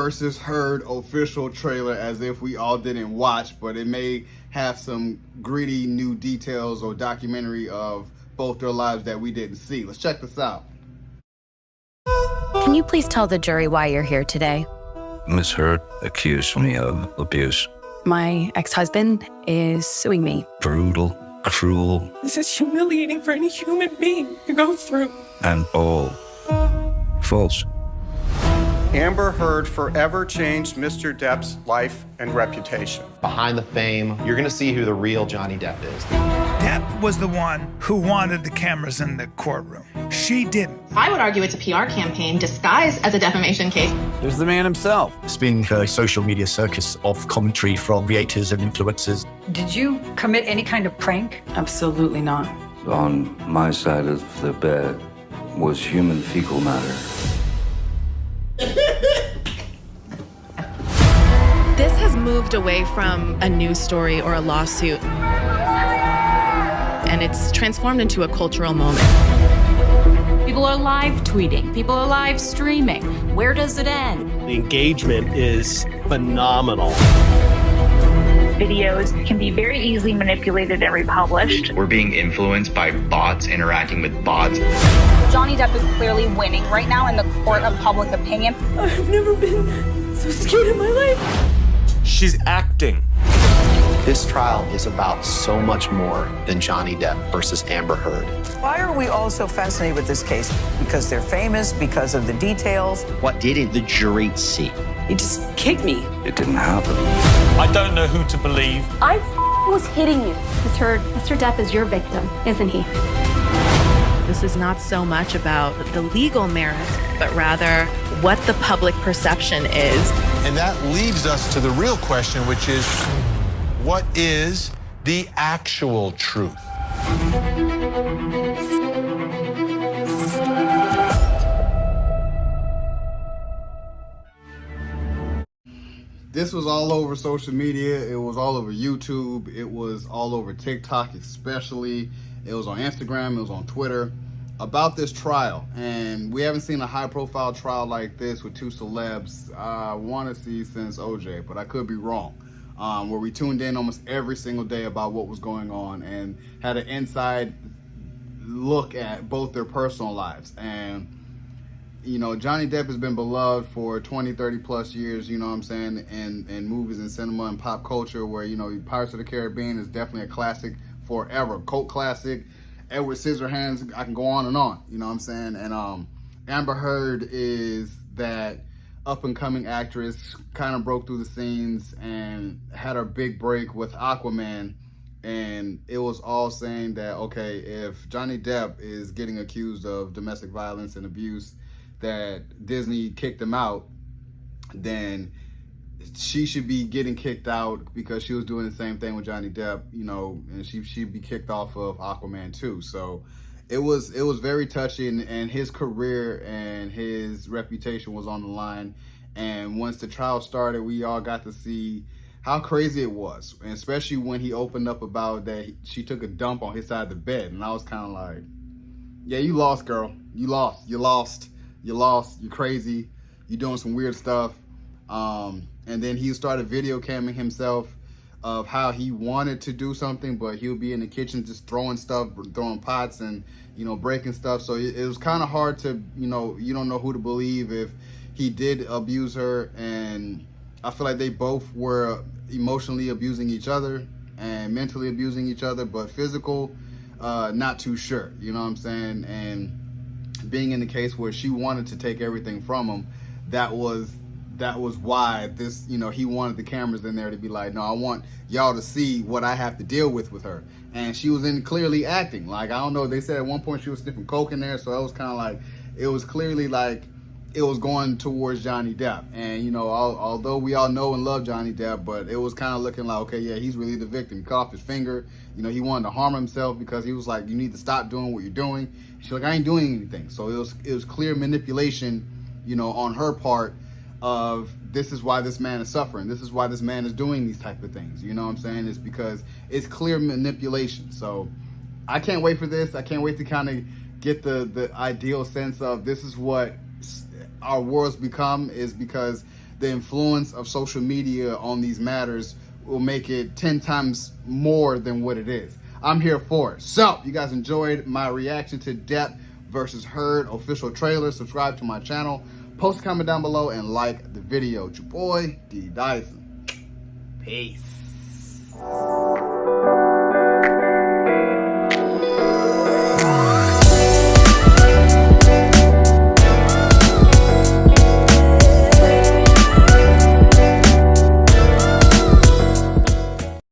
DeppvsHeard official trailer, as if we all didn't watch, but it may have some gritty new details or documentary of both their lives that we didn't see. Let's check this out. Can you please tell the jury why you're here today? Miss Heard accused me of abuse. My ex-husband is suing me. Brutal, cruel, This is humiliating for any human being to go through. and all false. AmberHeard forever changed Mr. Depp's life and reputation. Behind the fame, you're gonna see who the real Johnny Depp is. Depp was the one who wanted the cameras in the courtroom. She didn't. I would argue it's a PR campaign disguised as a defamation case. There's the man himself. It's been a social media circus of commentary from creators and influencers. Did you commit any kind of prank? Absolutely not. On my side of the bed was human fecal matter. This has moved away from a news story or a lawsuit, and it's transformed into a cultural moment. People are live tweeting. People are live streaming. Where does it end? The engagement is phenomenal. Videos can be very easily manipulated and republished. We're being influenced by bots interacting with bots. Johnny Depp is clearly winning right now in the court of public opinion. I've never been so scared in my life. She's acting. This trial is about so much more than Johnny Depp versus Amber Heard. Why are we all so fascinated with this case? Because they're famous, because of the details. What didn't the jury see? He just kicked me. It didn't happen. I don't know who to believe. I was hitting you. Mr. Depp is your victim, isn't he? This is not so much about the legal merit, but rather what the public perception is. And that leads us to the real question, which is, what is the actual truth? This was all over social media. It was all over YouTube. It was all over TikTok especially. It was on Instagram. It was on Twitter about this trial. And we haven't seen a high-profile trial like this with two celebs I want to see since OJ, but I could be wrong. Where we tuned in almost every single day about what was going on and had an inside look at both their personal lives. And you know, Johnny Depp has been beloved for 20, 30 plus years, you know what I'm saying, in movies and cinema and pop culture, where, you know, Pirates of the Caribbean is definitely a classic forever, cult classic. Edward Scissorhands, I can go on and on, you know what I'm saying? And Amber Heard is that up-and-coming actress, kind of broke through the scenes and had her big break with Aquaman. And it was all saying that, okay, if Johnny Depp is getting accused of domestic violence and abuse, that Disney kicked him out, then she should be getting kicked out because she was doing the same thing with Johnny Depp, you know, and she'd be kicked off of Aquaman too. So it was very touchy, and his career and his reputation was on the line. And once the trial started, we all got to see how crazy it was, and especially when he opened up about that she took a dump on his side of the bed. And I was kind of like, yeah, you lost, girl. You lost. You're crazy, you're doing some weird stuff. And then he started video camming himself of how he wanted to do something, but he would be in the kitchen just throwing stuff, throwing pots and, you know, breaking stuff. So it was kind of hard to, you know, you don't know who to believe if he did abuse her. And I feel like they both were emotionally abusing each other and mentally abusing each other, but physical, not too sure, you know what I'm saying? And being in the case where she wanted to take everything from him, that was why this, you know, he wanted the cameras in there to be like, no, I want y'all to see what I have to deal with her. And she was clearly acting like, I don't know, they said at one point she was sniffing coke in there, so it was kind of like, it was clearly like it was going towards Johnny Depp. And, you know, although we all know and love Johnny Depp, but it was kind of looking like, okay, yeah, he's really the victim. He cut off his finger. You know, he wanted to harm himself because he was like, you need to stop doing what you're doing. She's like, I ain't doing anything. So it was clear manipulation, you know, on her part of, this is why this man is suffering. This is why this man is doing these type of things. You know what I'm saying? It's because it's clear manipulation. So I can't wait for this. I can't wait to kind of get the ideal sense of this is what our world's become, is because the influence of social media on these matters will make it 10 times more than what it is. I'm here for it. So, you guys enjoyed my reaction to Depp versus Heard official trailer. Subscribe to my channel, post a comment down below, and like the video. It's your boy, D. Dyson. Peace.